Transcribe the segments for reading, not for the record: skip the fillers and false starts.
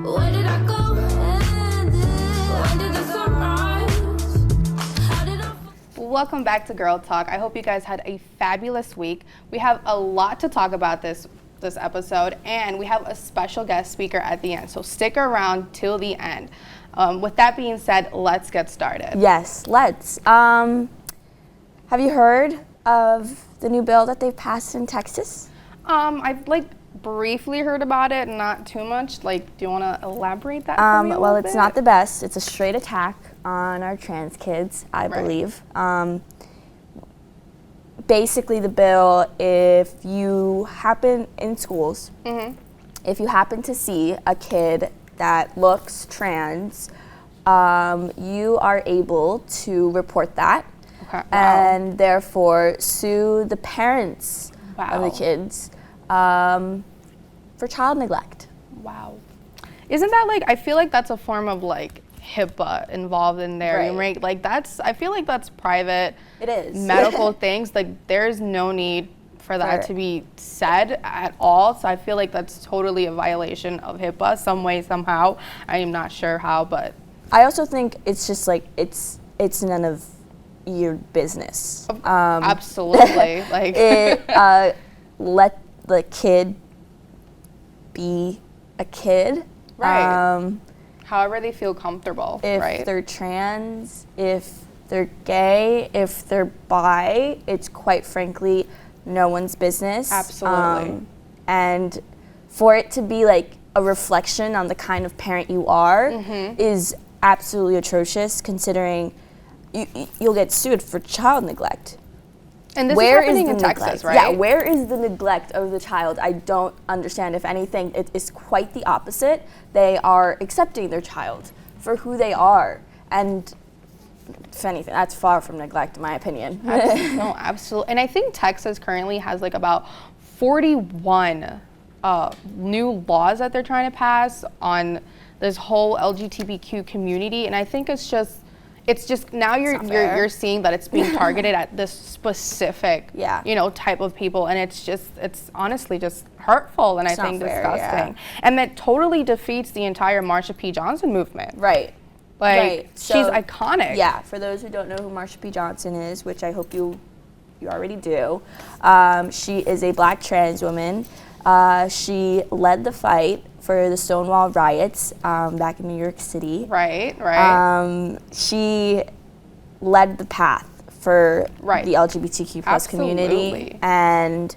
Where did I go? When did the sunrise? How did I... Welcome back to Girl Talk. I hope you guys had a fabulous week. We have a lot to talk about this episode, and we have a special guest speaker at the end, so stick around till the end. With that being said, let's get started. Yes, let's. Have you heard of the new bill that they've passed in Texas? I've briefly heard about it, not too much. Do you want to elaborate that for me a Well, little it's bit? not the best. It's a straight attack on our trans kids, I believe. Basically, the bill, if you happen in schools, if you happen to see a kid that looks trans, you are able to report that. Okay. And therefore sue the parents of the kids for child neglect. Wow. Isn't that I feel like that's a form of HIPAA involved in there, Right. right? I feel like that's private. It is. Medical things, there's no need for that to be said at all. So I feel like that's totally a violation of HIPAA some way, somehow. I am not sure how, but. I also think it's just it's none of your business. Absolutely. Let the kid be a kid. Right. However they feel comfortable, if right? they're trans, if they're gay, if they're bi, it's quite frankly no one's business. Absolutely. And for it to be a reflection on the kind of parent you are is absolutely atrocious, considering you'll get sued for child neglect. And this is happening in Texas, right? Yeah, where is the neglect of the child? I don't understand. If anything, it is quite the opposite. They are accepting their child for who they are. And if anything, that's far from neglect, in my opinion. No, absolutely. And I think Texas currently has about 41 new laws that they're trying to pass on this whole LGBTQ community. And I think it's just now you're seeing that it's being targeted at this specific type of people, and it's honestly just hurtful, and I think disgusting. And that totally defeats the entire Marsha P. Johnson movement. Right. She's iconic. Yeah, for those who don't know who Marsha P. Johnson is, which I hope you already do, she is a black trans woman. She led the fight for the Stonewall riots back in New York City. Right. She led the path for the LGBTQ plus community. And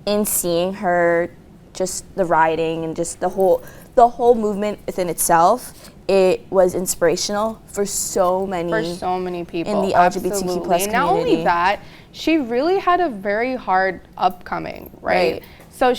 in seeing her, just the rioting and just the whole movement within itself, it was inspirational for so many people in the LGBTQ plus community. And not only that, she really had a very hard upcoming, right? So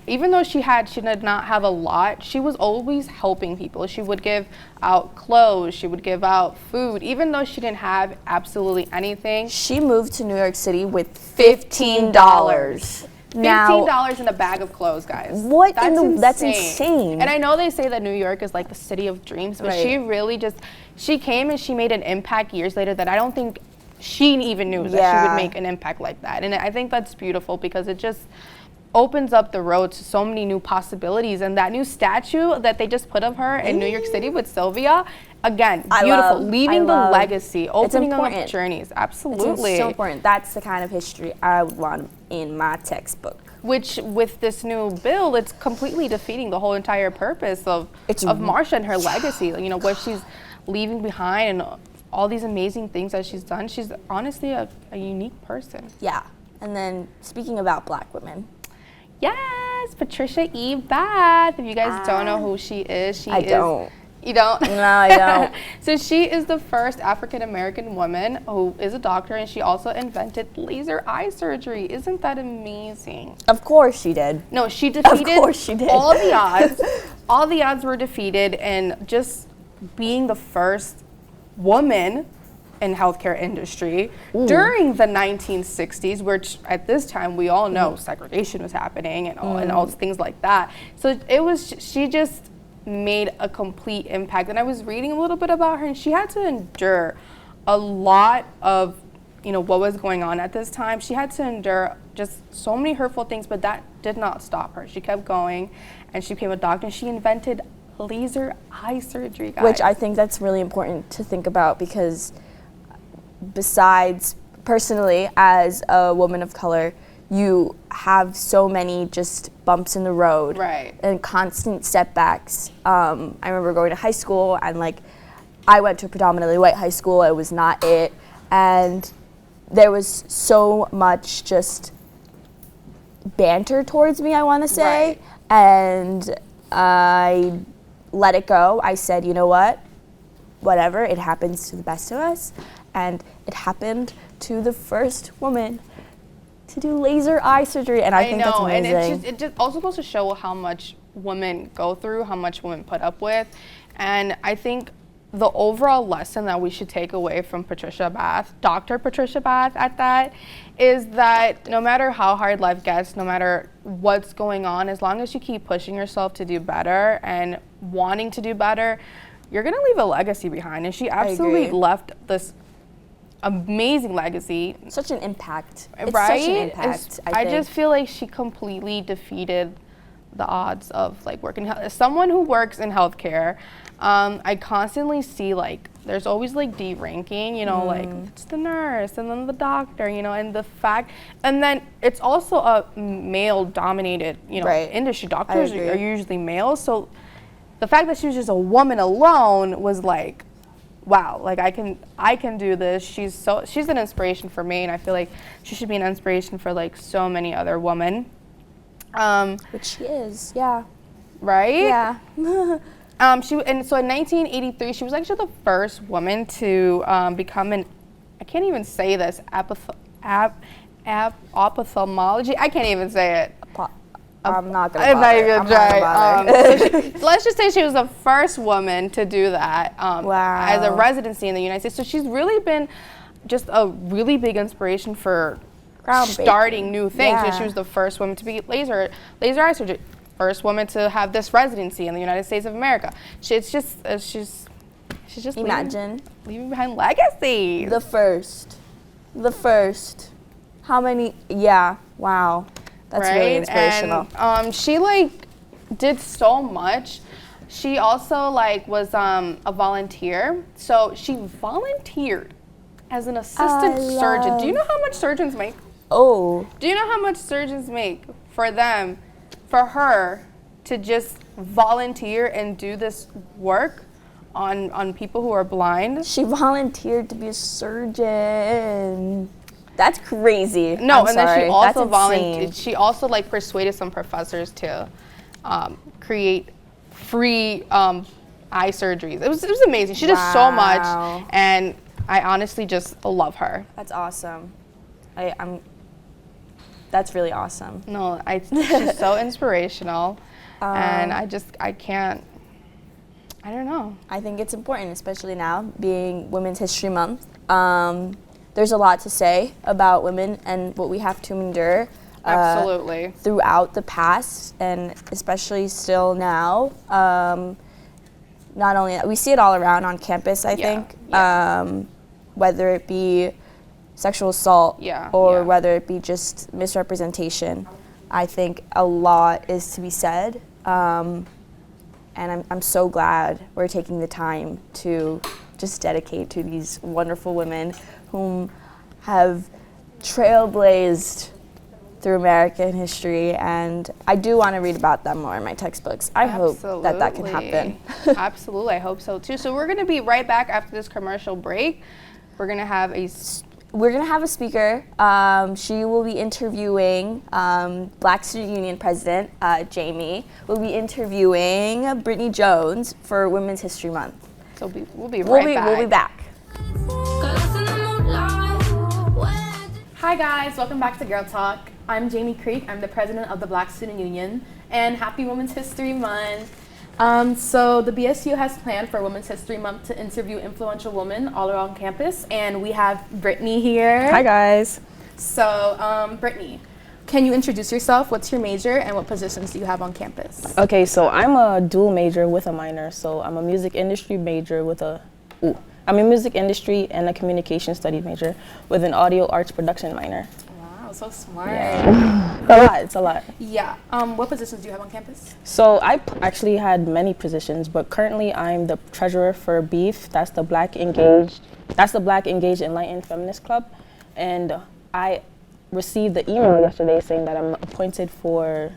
even though she did not have a lot, she was always helping people. She would give out clothes, she would give out food, even though she didn't have absolutely anything. She moved to New York City with $15. $15 in a bag of clothes, guys. That's insane. And I know they say that New York is the city of dreams, but she really she came and she made an impact years later that I don't think she even knew that she would make an impact like that. And I think that's beautiful because it just opens up the road to so many new possibilities. And that new statue that they just put of her in New York City with Sylvia, again, beautiful. Leaving the legacy, opening up journeys. Absolutely. It's so important. That's the kind of history I would want in my textbook. Which, with this new bill, it's completely defeating the whole entire purpose of Marsha and her legacy. What she's leaving behind and all these amazing things that she's done. She's honestly a unique person. Yeah. And then speaking about black women. Yes, Patricia E. Bath. If you guys don't know who she is, I don't. You don't? No, I don't. So she is the first African-American woman who is a doctor, and she also invented laser eye surgery. Isn't that amazing? Of course she did. No, she defeated of course she did. all the odds. All the odds were defeated, and just being the first woman in healthcare industry during the 1960s, which at this time we all know segregation was happening and all things like that. So she just made a complete impact. And I was reading a little bit about her, and she had to endure a lot of what was going on at this time. She had to endure just so many hurtful things, but that did not stop her. She kept going, and she became a doctor, and she invented laser eye surgery, guys. Which I think that's really important to think about, because besides personally as a woman of color, you have so many just bumps in the road, Right. and constant setbacks. I remember going to high school, and like I went to a predominantly white high school. It was not it, and there was so much just banter towards me, I want to say, Right. and I let it go. I said, you know what, whatever, it happens to the best of us, and it happened to the first woman to do laser eye surgery, and I think that's amazing. And it just also goes to show how much women go through, how much women put up with, and I think the overall lesson that we should take away from Patricia Bath, Dr. Patricia Bath at that, is that no matter how hard life gets, no matter what's going on, as long as you keep pushing yourself to do better and wanting to do better, you're gonna leave a legacy behind. And she absolutely agree. left this amazing legacy. Such an impact. It's Right? such an impact, I think. just feel like she completely defeated the odds of like working. As someone who works in healthcare, I constantly see like there's always like de-ranking, you know, like it's the nurse and then the doctor, you know, and the fact, and then it's also a male-dominated, you know, Right. industry. Doctors agree. are usually males, so the fact that she was just a woman alone was like, wow, like I can do this. She's an inspiration for me, and I feel like she should be an inspiration for like so many other women. Which she is, yeah. Right? Yeah. So in 1983, she was actually the first woman to become an, I can't even say this, ophthalmology. I can't even say it. I'm not gonna I'm not bother. even I'm not gonna try. bother. So let's just say she was the first woman to do that Wow. as a residency in the United States. So she's really been just a really big inspiration for Groundbreaking. starting new things. Yeah. And she was the first woman to be laser eye surgery, first woman to have this residency in the United States of America. She's just Imagine. leaving behind legacy. The first. How many? Yeah. Wow. That's really inspirational. And she like did so much. She also like was a volunteer. So she volunteered as an assistant surgeon. Do you know how much surgeons make? Oh. Do you know how much surgeons make for her to just volunteer and do this work on people who are blind? She volunteered to be a surgeon. That's crazy. No, I'm and sorry. then she also That's volunteered. insane. She also like persuaded some professors to create free eye surgeries. It was amazing. She did so much, Wow. and I honestly just love her. That's awesome. That's really awesome. No, she's so inspirational, and I can't. I don't know. I think it's important, especially now, being Women's History Month. There's a lot to say about women and what we have to endure Absolutely. throughout the past, and especially still now. Not only that, we see it all around on campus, I think, whether it be sexual assault or whether it be just misrepresentation. I think a lot is to be said, and I'm so glad we're taking the time to just dedicate to these wonderful women whom have trailblazed through American history, and I do want to read about them more in my textbooks. I hope that can happen. Absolutely, I hope so too. So we're going to be right back after this commercial break. We're going to have a speaker. She will be interviewing Black Student Union President Jamie. We'll be interviewing Britney Jones for Women's History Month. So we'll be right back. We'll be back. Hi guys, welcome back to Girl Talk. I'm Jamie Crique. I'm the president of the Black Student Union, and happy Women's History Month. So the BSU has planned for Women's History Month to interview influential women all around campus, and we have Britney here. Hi guys. So Britney, can you introduce yourself? What's your major and what positions do you have on campus? Okay, so I'm a dual major with a minor. So I'm a music industry major I'm a music industry and a communication studies major with an audio arts production minor. Wow, Wow, so smart. It's a lot. Yeah. What positions do you have on campus? So I actually had many positions, but currently I'm the treasurer for BEEF. That's the Black Engaged Enlightened Feminist Club. And I received the email yesterday saying that I'm appointed for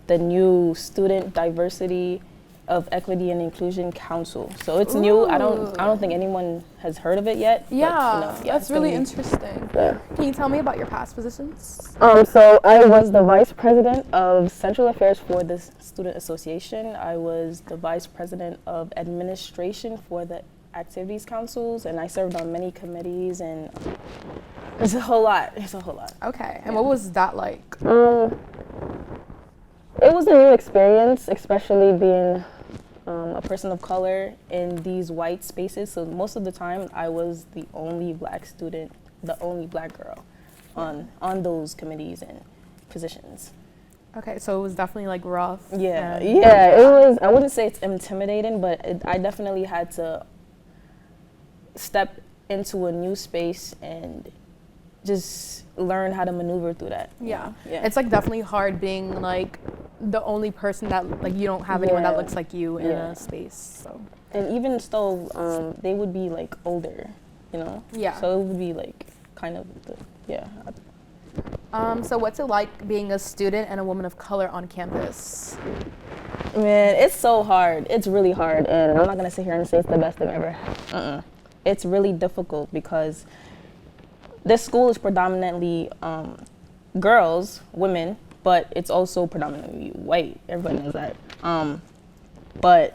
the new Student Diversity of Equity and Inclusion Council. So it's new. I don't think anyone has heard of it yet. Yeah, but, that's really interesting. Yeah. Can you tell me about your past positions? So I was the vice president of Central Affairs for the Student Association. I was the vice president of administration for the activities councils, and I served on many committees, and it's a whole lot. Okay, and what was that like? It was a new experience, especially being a person of color in these white spaces. So most of the time, I was the only black student, the only black girl on those committees and positions. Okay, so it was definitely like rough. Yeah, it was. I wouldn't say it's intimidating, but I definitely had to step into a new space and just learn how to maneuver through that. Yeah. It's like definitely hard being like the only person that like you don't have anyone that looks like you in a space. So. And even still, they would be like older, you know. Yeah. So it would be like kind of So what's it like being a student and a woman of color on campus? Man, it's so hard. It's really hard, and I'm not gonna sit here and say it's the best thing ever. It's really difficult because this school is predominantly girls, women, but it's also predominantly white. Everybody knows that. But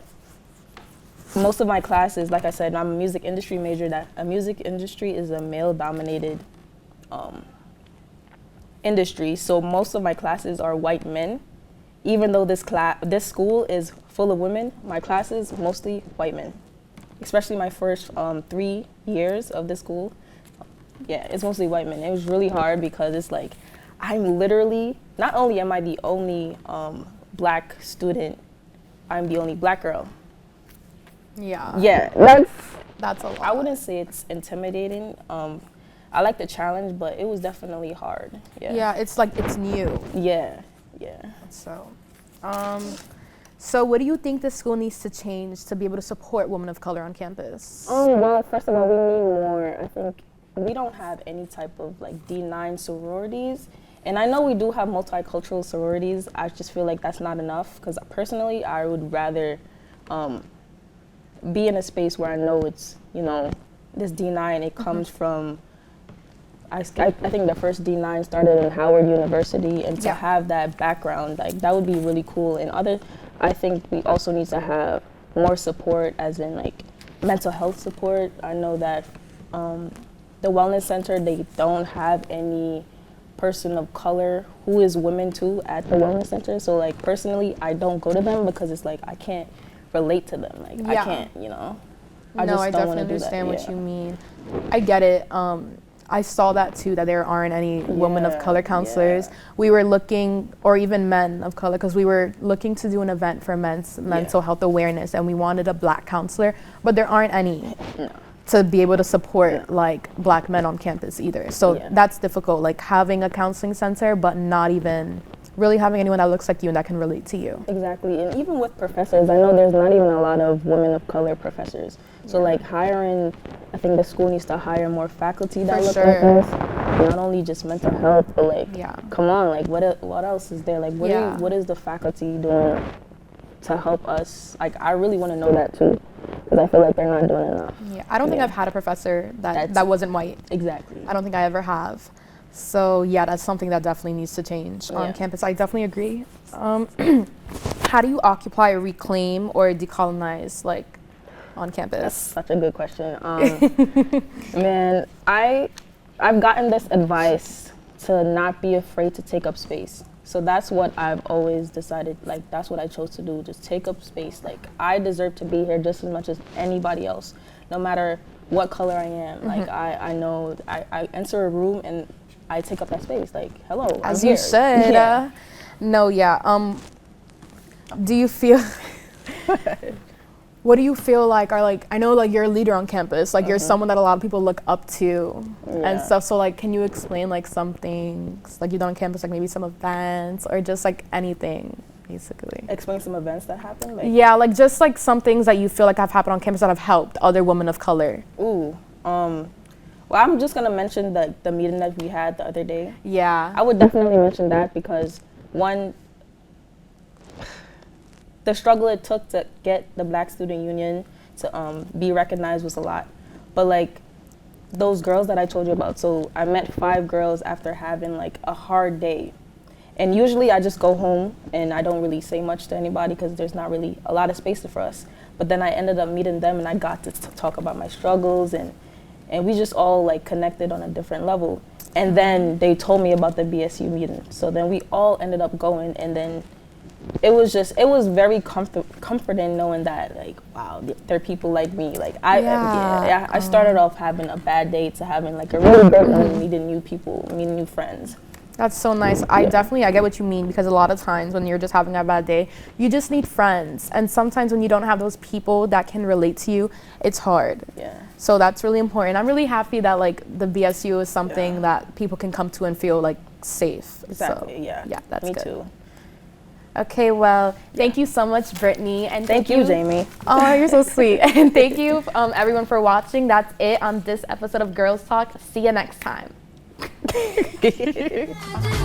most of my classes, like I said, I'm a music industry major. That a music industry is a male-dominated industry. So most of my classes are white men. Even though this school is full of women, my classes mostly white men. Especially my first 3 years of this school. Yeah, it's mostly white men. It was really hard because it's like, I'm literally, not only am I the only black student, I'm the only black girl. Yeah. Yeah, that's a lot. I wouldn't say it's intimidating. I like the challenge, but it was definitely hard. Yeah, it's like, it's new. Yeah. So what do you think the school needs to change to be able to support women of color on campus? Well, first of all, we need more. I think we don't have any type of like D9 sororities. And I know we do have multicultural sororities. I just feel like that's not enough because personally, I would rather be in a space where I know it's, you know, this D9, it comes from, I think the first D9 started in Howard University, and to have that background, like that would be really cool. And I think we also need to have more support, as in like mental health support. I know that the wellness center, they don't have any person of color who is women too at the wellness center. So like personally, I don't go to them because it's like I can't relate to them. Like I can't, you know. I definitely understand what you mean. I get it. I saw that too, that there aren't any women of color counselors. We were looking, or even men of color, because we were looking to do an event for men's mental health awareness, and we wanted a black counselor, but there aren't any to be able to support like black men on campus either. So that's difficult, like having a counseling center, but not even really having anyone that looks like you and that can relate to you. Exactly, and even with professors, I know there's not even a lot of women of color professors. So like hiring, I think the school needs to hire more faculty that look like this. Not only just mental health, but like, come on, like what else is there? Like what is the faculty doing to help us? Like I really want to know that too, because I feel like they're not doing enough. Yeah, I don't think I've had a professor that wasn't white. Exactly. I don't think I ever have. So yeah, that's something that definitely needs to change on campus. I definitely agree. How do you occupy, reclaim, or decolonize like on campus? That's such a good question. Man, I've gotten this advice to not be afraid to take up space. So that's what I've always decided, like that's what I chose to do, just take up space. Like I deserve to be here just as much as anybody else, no matter what color I am. Like I know I enter a room and I take up that space. Like, hello, as I'm you here. should. Do you feel what do you feel like are like, I know like you're a leader on campus, like you're someone that a lot of people look up to and stuff. So like, can you explain like some things like you've done on campus, like maybe some events or just like anything basically? Explain some events that happened? Like, Yeah, like just like some things that you feel like have happened on campus that have helped other women of color. Ooh, well, I'm just gonna mention the meeting that we had the other day. Yeah. I would definitely mention that because one, the struggle it took to get the Black Student Union to be recognized was a lot. But like those girls that I told you about, so I met 5 girls after having like a hard day. And usually I just go home and I don't really say much to anybody because there's not really a lot of space for us. But then I ended up meeting them and I got to talk about my struggles and we just all like connected on a different level. And then they told me about the BSU meeting. So then we all ended up going, and then it was very comforting knowing that like, wow, there are people like me. Like I started off having a bad day to having like a really good one, meeting new people, meeting new friends. That's so nice. I get what you mean, because a lot of times when you're just having a bad day, you just need friends. And sometimes when you don't have those people that can relate to you, it's hard. Yeah. So that's really important. I'm really happy that like the BSU is something that people can come to and feel like safe. Exactly. So, yeah. That's me good. too. Okay, well, thank you so much, Brittany, and Thank you, Jamie. Oh, you're so sweet. And thank you, everyone, for watching. That's it on this episode of Girls Talk. See you next time. I do